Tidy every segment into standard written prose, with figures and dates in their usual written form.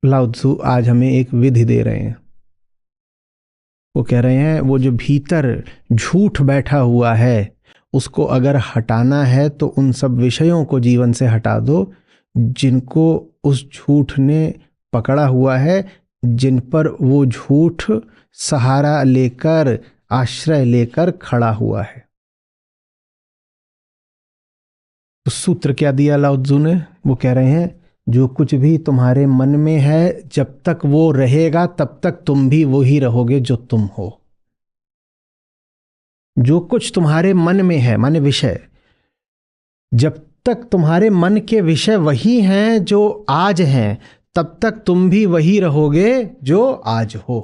लाओ त्सु आज हमें एक विधि दे रहे हैं। वो कह रहे हैं वो जो भीतर झूठ बैठा हुआ है उसको अगर हटाना है तो उन सब विषयों को जीवन से हटा दो जिनको उस झूठ ने पकड़ा हुआ है, जिन पर वो झूठ सहारा लेकर, आश्रय लेकर खड़ा हुआ है। तो सूत्र क्या दिया लाओ त्सु ने? वो कह रहे हैं जो कुछ भी तुम्हारे मन में है जब तक वो रहेगा तब तक तुम भी वही रहोगे जो तुम हो। जो कुछ तुम्हारे मन में है माने विषय, जब तक तुम्हारे मन के विषय वही हैं जो आज हैं तब तक तुम भी वही रहोगे जो आज हो।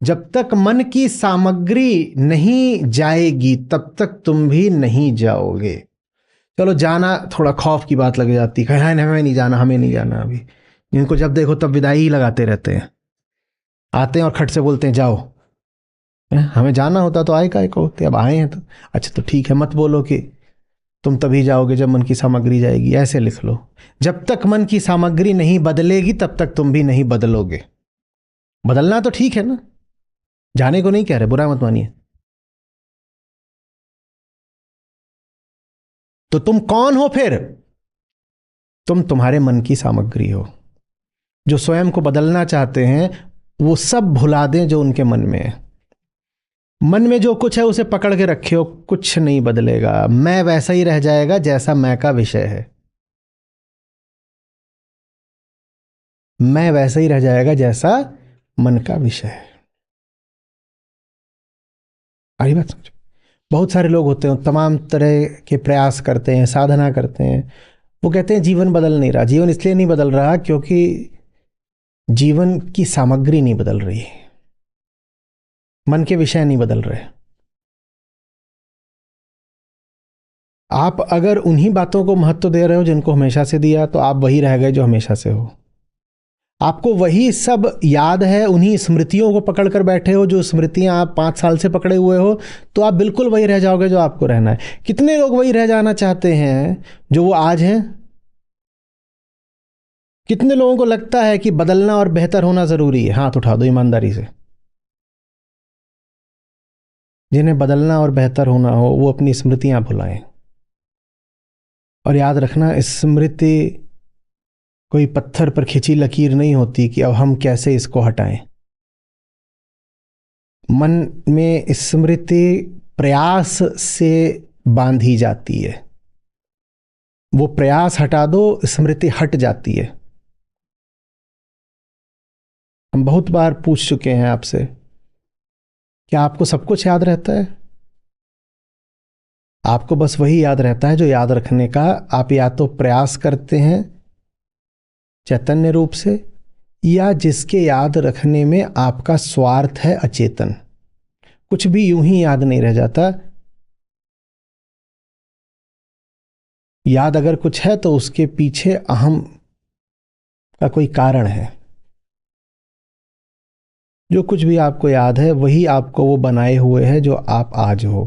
जब तक मन की सामग्री नहीं जाएगी तब तक तुम भी नहीं जाओगे। चलो जाना थोड़ा खौफ की बात लग जाती है, हमें नहीं जाना, हमें नहीं जाना। अभी जिनको जब देखो तब विदाई ही लगाते रहते हैं, आते हैं और खट से बोलते हैं जाओ। हमें जाना होता तो आए काहे को होते, अब आए हैं तो अच्छा तो ठीक है, मत बोलो कि तुम तभी जाओगे जब मन की सामग्री जाएगी, ऐसे लिख लो। जब तक मन की सामग्री नहीं बदलेगी तब तक तुम भी नहीं बदलोगे। बदलना तो ठीक है ना, जाने को नहीं कह रहे, बुरा मत मानिए। तो तुम कौन हो फिर? तुम तुम्हारे मन की सामग्री हो। जो स्वयं को बदलना चाहते हैं वो सब भुला दें जो उनके मन में है। मन में जो कुछ है उसे पकड़ के रखे हो, कुछ नहीं बदलेगा। मैं वैसा ही रह जाएगा जैसा मैं का विषय है। मैं वैसा ही रह जाएगा जैसा मन का विषय है। आई बात समझो? बहुत सारे लोग होते हैं, तमाम तरह के प्रयास करते हैं, साधना करते हैं, वो कहते हैं जीवन बदल नहीं रहा। जीवन इसलिए नहीं बदल रहा क्योंकि जीवन की सामग्री नहीं बदल रही, मन के विषय नहीं बदल रहे। आप अगर उन्हीं बातों को महत्व दे रहे हो जिनको हमेशा से दिया तो आप वही रह गए जो हमेशा से हो। आपको वही सब याद है, उन्हीं स्मृतियों को पकड़ कर बैठे हो जो स्मृतियां आप 5 साल से पकड़े हुए हो, तो आप बिल्कुल वही रह जाओगे जो आपको रहना है। कितने लोग वही रह जाना चाहते हैं जो वो आज हैं? कितने लोगों को लगता है कि बदलना और बेहतर होना जरूरी है? हाथ उठा दो ईमानदारी से। जिन्हें बदलना और बेहतर होना हो वो अपनी स्मृतियां भुलाएं। और याद रखना, स्मृति कोई पत्थर पर खिंची लकीर नहीं होती कि अब हम कैसे इसको हटाएं। मन में स्मृति प्रयास से बांधी जाती है। वो प्रयास हटा दो, स्मृति हट जाती है। हम बहुत बार पूछ चुके हैं आपसे, क्या आपको सब कुछ याद रहता है? आपको बस वही याद रहता है जो याद रखने का आप या तो प्रयास करते हैं चैतन्य रूप से, या जिसके याद रखने में आपका स्वार्थ है अचेतन। कुछ भी यूं ही याद नहीं रह जाता। याद अगर कुछ है तो उसके पीछे अहम का कोई कारण है। जो कुछ भी आपको याद है वही आपको वो बनाए हुए है जो आप आज हो।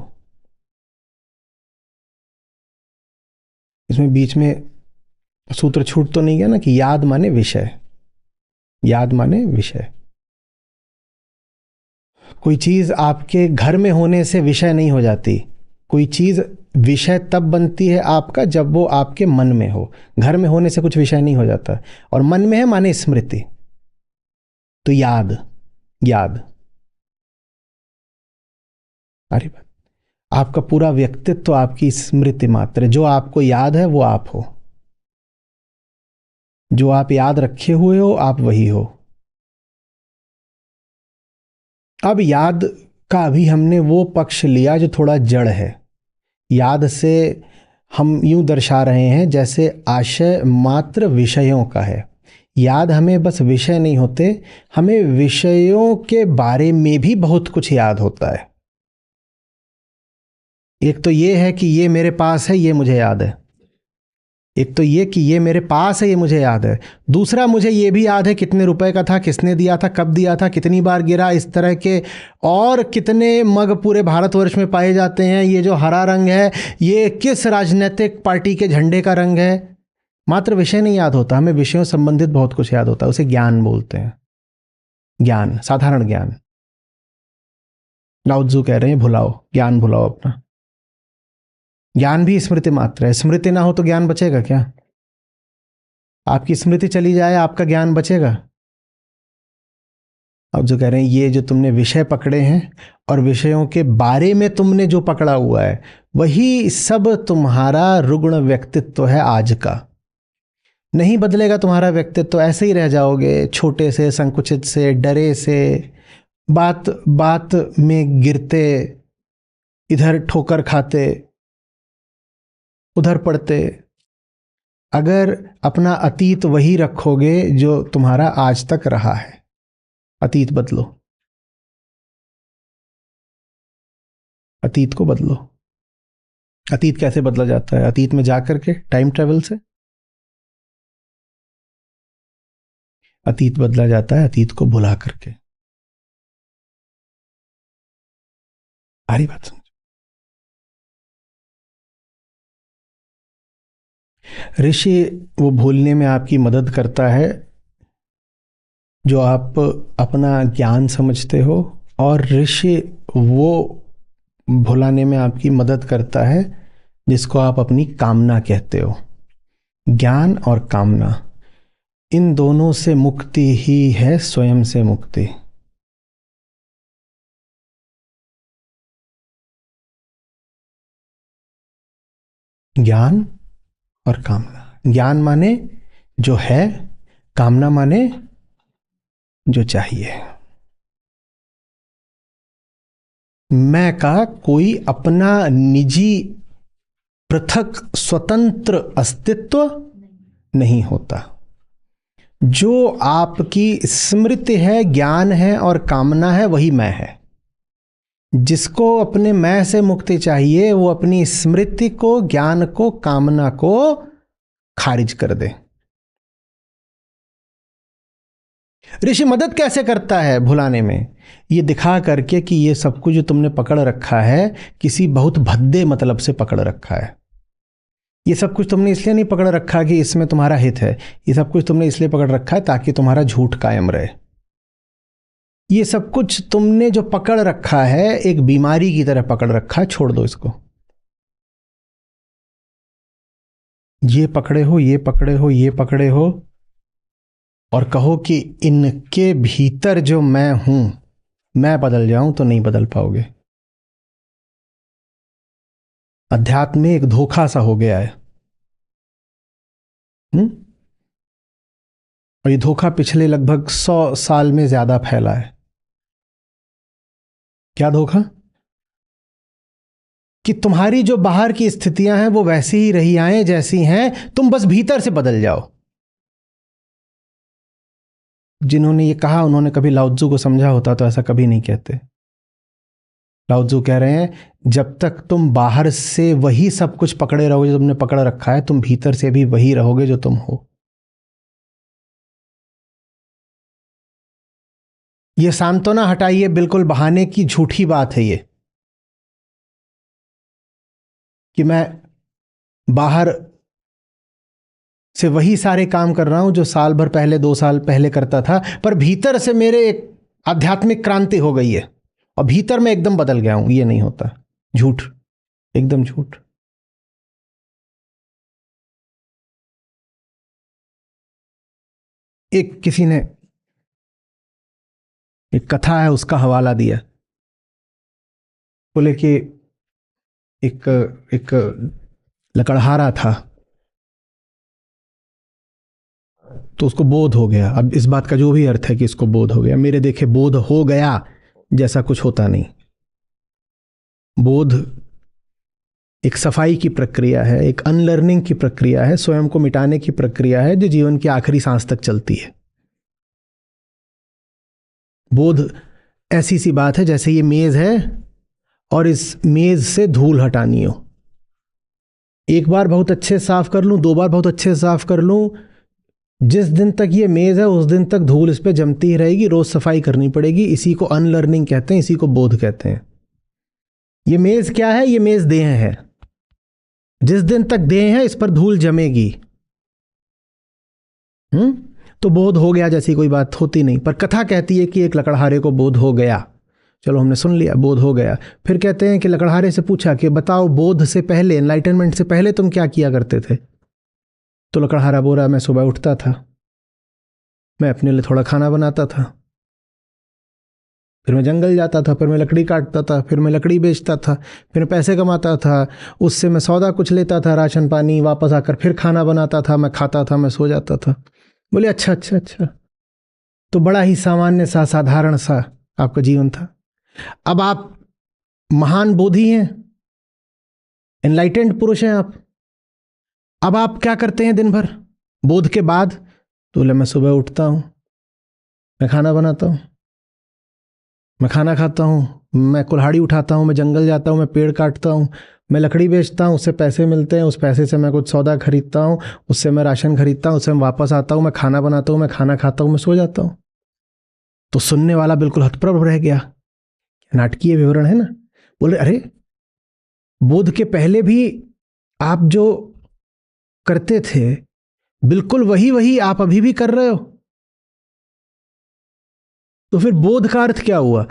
इसमें बीच में सूत्र छूट तो नहीं गया ना कि याद माने विषय। याद माने विषय। कोई चीज आपके घर में होने से विषय नहीं हो जाती। कोई चीज विषय तब बनती है आपका जब वो आपके मन में हो। घर में होने से कुछ विषय नहीं हो जाता। और मन में है माने स्मृति। तो याद, याद। अरे बात, आपका पूरा व्यक्तित्व तो आपकी स्मृति मात्र है। जो आपको याद है वो आप हो। जो आप याद रखे हुए हो आप वही हो। अब याद का अभी हमने वो पक्ष लिया जो थोड़ा जड़ है। याद से हम यूं दर्शा रहे हैं जैसे आशय मात्र विषयों का है। याद हमें बस विषय नहीं होते, हमें विषयों के बारे में भी बहुत कुछ याद होता है। एक तो ये है कि ये मेरे पास है, ये मुझे याद है। एक तो ये कि ये मेरे पास है, ये मुझे याद है। दूसरा, मुझे ये भी याद है कितने रुपए का था, किसने दिया था, कब दिया था, कितनी बार गिरा, इस तरह के और कितने मग पूरे भारतवर्ष में पाए जाते हैं। ये जो हरा रंग है ये किस राजनीतिक पार्टी के झंडे का रंग है। मात्र विषय नहीं याद होता, हमें विषयों संबंधित बहुत कुछ याद होता है, उसे ज्ञान बोलते हैं। ज्ञान, साधारण ज्ञान। लाओ त्जू कह रहे हैं भुलाओ, ज्ञान भुलाओ अपना। ज्ञान भी स्मृति मात्र है, स्मृति ना हो तो ज्ञान बचेगा क्या? आपकी स्मृति चली जाए, आपका ज्ञान बचेगा? अब जो कह रहे हैं ये जो तुमने विषय पकड़े हैं और विषयों के बारे में तुमने जो पकड़ा हुआ है, वही सब तुम्हारा रुग्ण व्यक्तित्व है आज का। नहीं बदलेगा तुम्हारा व्यक्तित्व, ऐसे ही रह जाओगे, छोटे से, संकुचित से, डरे से, बात बात में गिरते, इधर ठोकर खाते, उधर पड़ते। अगर अपना अतीत वही रखोगे जो तुम्हारा आज तक रहा है, अतीत बदलो, अतीत को बदलो। अतीत कैसे बदला जाता है? अतीत में जाकर के, टाइम ट्रेवल से। अतीत बदला जाता है अतीत को भुला करके। सारी बात समझो। ऋषि वो भूलने में आपकी मदद करता है जो आप अपना ज्ञान समझते हो, और ऋषि वो भुलाने में आपकी मदद करता है जिसको आप अपनी कामना कहते हो। ज्ञान और कामना, इन दोनों से मुक्ति ही है स्वयं से मुक्ति। ज्ञान और कामना। ज्ञान माने जो है, कामना माने जो चाहिए। मैं का कोई अपना निजी पृथक स्वतंत्र अस्तित्व नहीं होता। जो आपकी स्मृति है, ज्ञान है और कामना है, वही मैं है। जिसको अपने मैं से मुक्ति चाहिए वो अपनी स्मृति को, ज्ञान को, कामना को खारिज कर दे। ऋषि मदद कैसे करता है भुलाने में? ये दिखा करके कि ये सब कुछ जो तुमने पकड़ रखा है, किसी बहुत भद्दे मतलब से पकड़ रखा है। ये सब कुछ तुमने इसलिए नहीं पकड़ रखा कि इसमें तुम्हारा हित है। ये सब कुछ तुमने इसलिए पकड़ रखा है ताकि तुम्हारा झूठ कायम रहे। ये सब कुछ तुमने जो पकड़ रखा है, एक बीमारी की तरह पकड़ रखा है। छोड़ दो इसको। ये पकड़े हो, ये पकड़े हो, ये पकड़े हो, और कहो कि इनके भीतर जो मैं हूं, मैं बदल जाऊं, तो नहीं बदल पाओगे। अध्यात्म में एक धोखा सा हो गया है। और ये धोखा पिछले लगभग 100 साल में ज्यादा फैला है। क्या धोखा? कि तुम्हारी जो बाहर की स्थितियां हैं वो वैसी ही रही आए जैसी हैं, तुम बस भीतर से बदल जाओ। जिन्होंने ये कहा उन्होंने कभी लाओ त्जू को समझा होता तो ऐसा कभी नहीं कहते। लाओ त्जू कह रहे हैं, जब तक तुम बाहर से वही सब कुछ पकड़े रहोगे जो तुमने पकड़ रखा है, तुम भीतर से भी वही रहोगे जो तुम हो। ये सांत्वना हटाइए, बिल्कुल बहाने की झूठी बात है ये, कि मैं बाहर से वही सारे काम कर रहा हूं जो साल भर पहले, 2 साल पहले करता था, पर भीतर से मेरे एक आध्यात्मिक क्रांति हो गई है और भीतर में एकदम बदल गया हूं। ये नहीं होता। झूठ, एकदम झूठ। एक किसी ने एक कथा है उसका हवाला दिया। बोले कि एक एक लकड़हारा था, तो उसको बोध हो गया। अब इस बात का जो भी अर्थ है कि इसको बोध हो गया, मेरे देखे बोध हो गया जैसा कुछ होता नहीं। बोध एक सफाई की प्रक्रिया है, एक अनलर्निंग की प्रक्रिया है, स्वयं को मिटाने की प्रक्रिया है जो जीवन की आखिरी सांस तक चलती है। बोध ऐसी सी बात है जैसे ये मेज है और इस मेज से धूल हटानी हो। एक बार बहुत अच्छे से साफ कर लूं, 2 बार बहुत अच्छे से साफ कर लूं, जिस दिन तक ये मेज है उस दिन तक धूल इस पे जमती ही रहेगी, रोज सफाई करनी पड़ेगी। इसी को अनलर्निंग कहते हैं, इसी को बोध कहते हैं। ये मेज क्या है? ये मेज देह है। जिस दिन तक देह है इस पर धूल जमेगी। तो बोध हो गया जैसी कोई बात होती नहीं, पर कथा कहती है कि एक लकड़हारे को बोध हो गया। चलो हमने सुन लिया, बोध हो गया। फिर कहते हैं कि लकड़हारे से पूछा कि बताओ बोध से पहले, एनलाइटनमेंट से पहले तुम क्या किया करते थे? तो लकड़हारा बोला, मैं सुबह उठता था, मैं अपने लिए थोड़ा खाना बनाता था, फिर मैं जंगल जाता था, फिर मैं लकड़ी काटता था, फिर मैं लकड़ी बेचता था, फिर पैसे कमाता था, उससे मैं सौदा कुछ लेता था, राशन पानी, वापस आकर फिर खाना बनाता था, मैं खाता था, मैं सो जाता था। बोले अच्छा अच्छा अच्छा, तो बड़ा ही सामान्य सा, साधारण सा आपका जीवन था। अब आप महान बोधि हैं, एनलाइटेंड पुरुष हैं आप। अब आप क्या करते हैं दिन भर बोध के बाद? तो बोले मैं सुबह उठता हूं, मैं खाना बनाता हूं, मैं खाना खाता हूं, मैं कुल्हाड़ी उठाता हूं, मैं जंगल जाता हूं, मैं पेड़ काटता हूं, मैं लकड़ी बेचता हूं, उससे पैसे मिलते हैं, उस पैसे से मैं कुछ सौदा खरीदता हूं, उससे मैं राशन खरीदता हूं, उससे मैं वापस आता हूं, मैं खाना बनाता हूं, मैं खाना खाता हूं, मैं सो जाता हूं। तो सुनने वाला बिल्कुल हतप्रभ रह गया, नाटकीय विवरण है ना। बोले अरे, बोध के पहले भी आप जो करते थे बिल्कुल वही वही आप अभी भी कर रहे हो, तो फिर बोध का अर्थ क्या हुआ?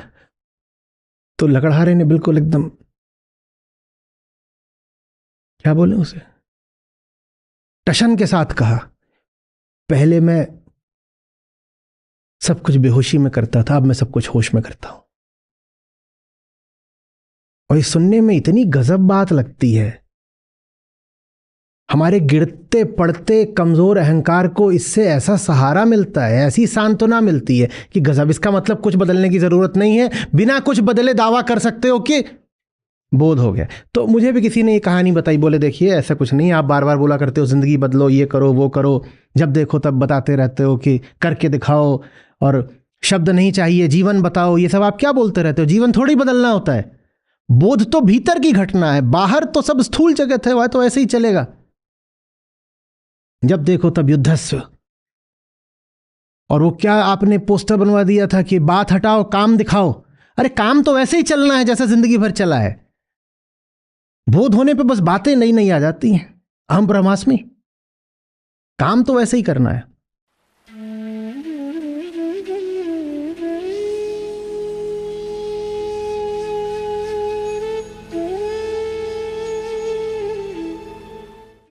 तो लकड़हारे ने बिल्कुल एकदम, क्या बोले उसे, टशन के साथ कहा, पहले मैं सब कुछ बेहोशी में करता था, अब मैं सब कुछ होश में करता हूं। और ये सुनने में इतनी गजब बात लगती है। हमारे गिरते पड़ते कमजोर अहंकार को इससे ऐसा सहारा मिलता है, ऐसी सांत्वना मिलती है कि गजब। इसका मतलब कुछ बदलने की जरूरत नहीं है, बिना कुछ बदले दावा कर सकते हो कि बोध हो गया। तो मुझे भी किसी ने ये कहानी बताई, बोले देखिए ऐसा कुछ नहीं, आप बार बार बोला करते हो जिंदगी बदलो, ये करो वो करो, जब देखो तब बताते रहते हो कि करके दिखाओ, और शब्द नहीं चाहिए, जीवन बताओ, ये सब आप क्या बोलते रहते हो? जीवन थोड़ी बदलना होता है, बोध तो भीतर की घटना है, बाहर तो सब स्थूल जगत है, वह तो ऐसे ही चलेगा, जब देखो तब युद्धस्व। और वो क्या आपने पोस्टर बनवा दिया था कि बात हटाओ काम दिखाओ। अरे काम तो वैसे ही चलना है जैसा जिंदगी भर चला है, बोध होने पे बस बातें नई नई आ जाती हैं, अहम ब्रह्मास्मि, काम तो वैसे ही करना है।